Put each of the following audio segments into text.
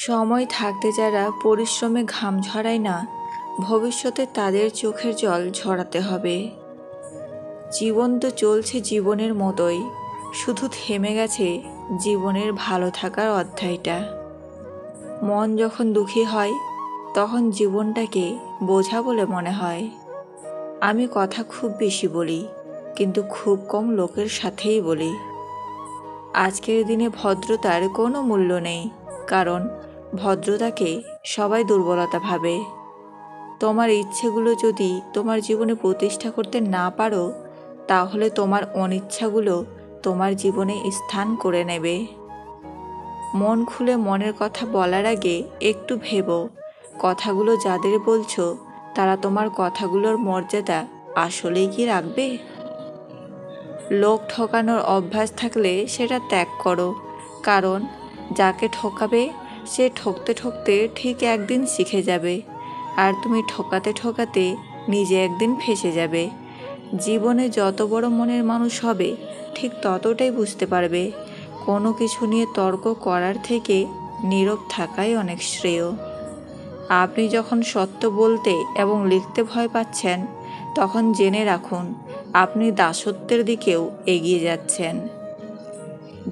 সময় থাকতে যারা পরিশ্রমে ঘাম ঝরায় না, ভবিষ্যতে তাদের চোখের জল ঝরাতে হবে। জীবন তো চলছে জীবনের মতোই, শুধু থেমে গেছে জীবনের ভালো থাকার অধ্যায়টা। মন যখন দুঃখী হয় তখন জীবনটাকে বোঝা বলে মনে হয়। আমি কথা খুব বেশি বলি, কিন্তু খুব কম লোকের সাথেই বলি। আজকের দিনে ভদ্রতার কোনো মূল্য নেই, কারণ ভদ্রতাকে সবাই দুর্বলতা ভাবে। তোমার ইচ্ছেগুলো যদি তোমার জীবনে প্রতিষ্ঠা করতে না পারো, তাহলে তোমার অনিচ্ছাগুলো তোমার জীবনে স্থান করে নেবে। মন খুলে মনের কথা বলার আগে একটু ভেবো, কথাগুলো যাদের বলছো তারা তোমার কথাগুলোর মর্যাদা আসলেই কি রাখবে? লোক ঠকানোর অভ্যাস থাকলে সেটা ত্যাগ করো, কারণ যাকে ঠকাবে সে ঠকতে ঠকতে ঠিক একদিন শিখে যাবে, আর তুমি ঠকাতে ঠকাতে নিজে একদিন ফেঁসে যাবে। জীবনে যত বড় মনের মানুষ হবে ঠিক ততটাই বুঝতে পারবে কোনো কিছু নিয়ে তর্ক করার থেকে নীরব থাকাই অনেক শ্রেয়। আপনি যখন সত্য বলতে এবং লিখতে ভয় পাচ্ছেন, তখন জেনে রাখুন আপনি দাসত্বের দিকেও এগিয়ে যাচ্ছেন।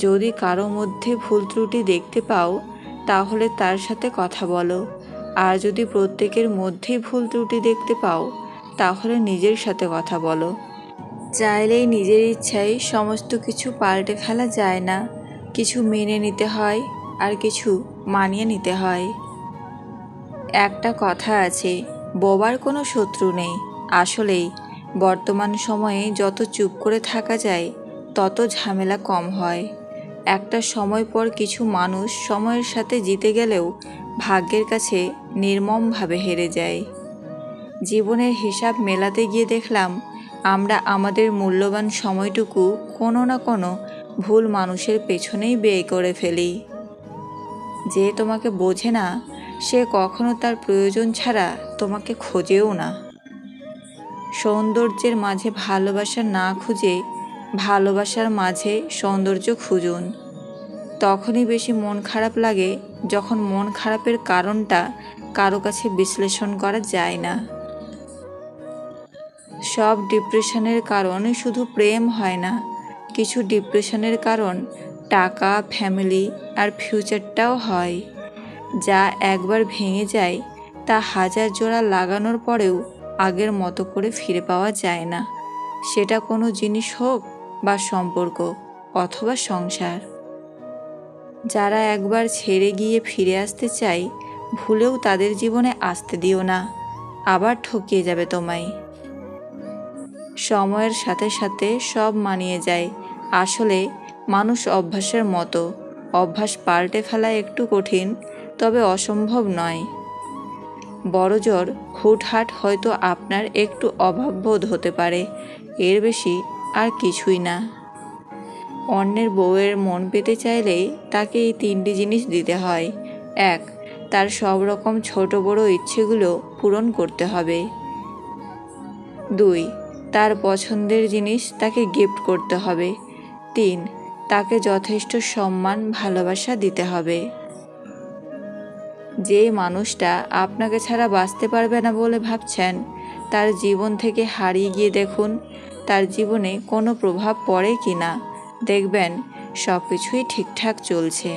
যদি কারো মধ্যে ভুল ত্রুটি দেখতে পাও, তাহলে তার সাথে কথা বলো, আর যদি প্রত্যেকের মধ্যেই ভুল ত্রুটি দেখতে পাও, তাহলে নিজের সাথে কথা বলো। চাইলেই নিজের ইচ্ছায় সমস্ত কিছু পাল্টে ফেলা যায় না, কিছু মেনে নিতে হয় আর কিছু মানিয়ে নিতে হয়। একটা কথা আছে, বোবার কোনো শত্রু নেই। আসলেই বর্তমান সময়ে যত চুপ করে থাকা যায় তত ঝামেলা কম হয়। একটা সময় পর কিছু মানুষ সময়ের সাথে জিতে গেলেও ভাগ্যের কাছে নির্মমভাবে হেরে যায়। জীবনের হিসাব মেলাতে গিয়ে দেখলাম আমরা আমাদের মূল্যবান সময়টুকু কোনো না কোনো ভুল মানুষের পেছনেই ব্যয় করে ফেলি। যে তোমাকে বোঝে না, সে কখনো তার প্রয়োজন ছাড়া তোমাকে খোঁজেও না। সৌন্দর্যের মাঝে ভালোবাসা না খুঁজে ভালোবাসার মাঝে সৌন্দর্য খুঁজুন। তখনই বেশি মন খারাপ লাগে যখন মন খারাপের কারণটা কারো কাছে বিশ্লেষণ করা যায় না। সব ডিপ্রেশনের কারণ শুধু প্রেম হয় না, কিছু ডিপ্রেশনের কারণ টাকা, ফ্যামিলি আর ফিউচারটাও হয়। যা একবার ভেঙে যায় তা হাজার জোড়া লাগানোর পরেও আগের মতো করে ফিরে পাওয়া যায় না, সেটা কোনো জিনিস হোক বা সম্পর্ক অথবা সংসার। যারা একবার ছেড়ে গিয়ে ফিরে আসতে চায়, ভুলেও তাদের জীবনে আসতে দিও না, আবার ঠকিয়ে যাবে তোমায়। সময়ের সাথে সাথে সব মানিয়ে যায়। আসলে মানুষ অভ্যাসের মতো, অভ্যাস পাল্টে ফেলা একটু কঠিন, তবে অসম্ভব নয়। বড়জোর হুটহাট হয়তো আপনার একটু অভাববোধ হতে পারে, এর বেশি আর কিছুই না। অন্যের বউয়ের মন পেতে চাইলে তাকে এই 3টি জিনিস দিতে হয়। 1. তার সব রকম ছোট বড় ইচ্ছেগুলো পূরণ করতে হবে। 2. তার পছন্দের জিনিস তাকে গিফট করতে হবে। 3. তাকে যথেষ্ট সম্মান ভালোবাসা দিতে হবে। যে মানুষটা আপনাকে ছাড়া বাঁচতে পারবে না বলে ভাবছেন, তার জীবন থেকে হারিয়ে গিয়ে দেখুন তার জীবনে কোনো প্রভাব পড়ে কি না, দেখবেন সব কিছুই ঠিকঠাক চলছে।